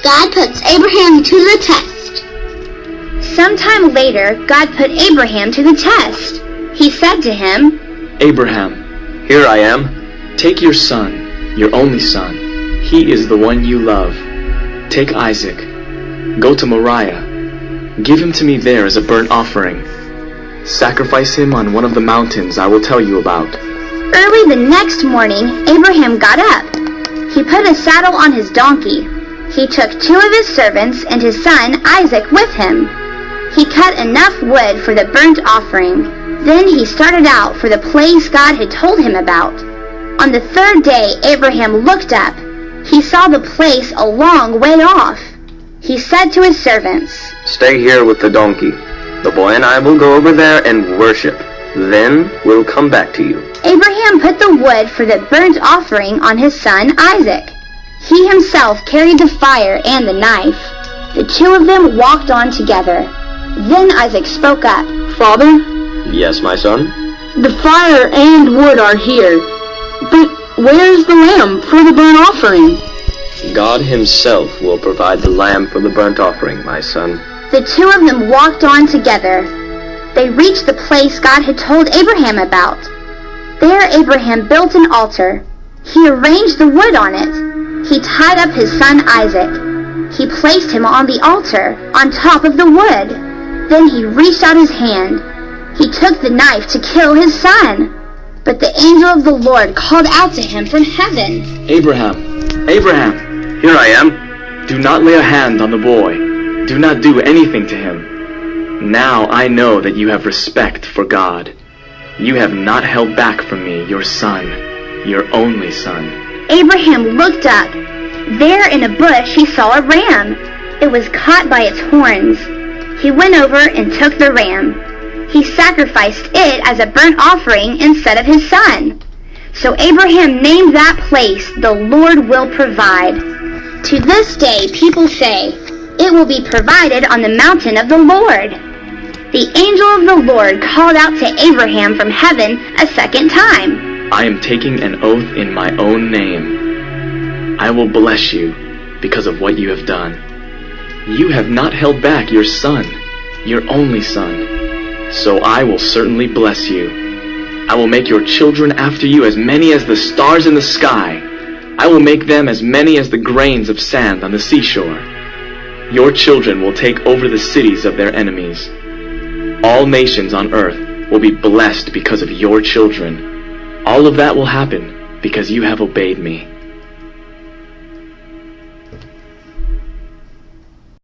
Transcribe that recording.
God puts Abraham to the test. Sometime later, God put Abraham to the test. He said to him, Abraham, here I am. Take your son, your only son. He is the one you love. Take Isaac. Go to Moriah. Give him to me there as a burnt offering. Sacrifice him on one of the mountains I will tell you about. Early the next morning, Abraham got up. He put a saddle on his donkey. He took 2 of his servants and his son Isaac with him. He cut enough wood for the burnt offering. Then he started out for the place God had told him about. On the 3rd day, Abraham looked up. He saw the place a long way off. He said to his servants, Stay here with the donkey. The boy and I will go over there and worship. Then we'll come back to you. Abraham put the wood for the burnt offering on his son Isaac. He himself carried the fire and the knife. The 2 of them walked on together. Then Isaac spoke up. Father? Yes, my son? The fire and wood are here, but where's the lamb for the burnt offering? God himself will provide the lamb for the burnt offering, my son. The 2 of them walked on together. They reached the place God had told Abraham about. There Abraham built an altar. He arranged the wood on it. He tied up his son Isaac. He placed him on the altar, on top of the wood. Then he reached out his hand. He took the knife to kill his son. But the angel of the Lord called out to him from heaven, Abraham, Abraham, Here I am. do not lay a hand on the boy. Do not do anything to him. Now I know that you have respect for God. You have not held back from me your son, your only son. Abraham looked up. There in a bush he saw a ram. It was caught by its horns. He went over and took the ram. He sacrificed it as a burnt offering instead of his son. So Abraham named that place, The Lord Will Provide. To this day people say, It will be provided on the mountain of the Lord. The angel of the Lord called out to Abraham from heaven a second time. I am taking an oath in my own name. I will bless you because of what you have done. You have not held back your son, your only son. So I will certainly bless you. I will make your children after you as many as the stars in the sky. I will make them as many as the grains of sand on the seashore. Your children will take over the cities of their enemies. All nations on earth will be blessed because of your children. All of that will happen because you have obeyed me.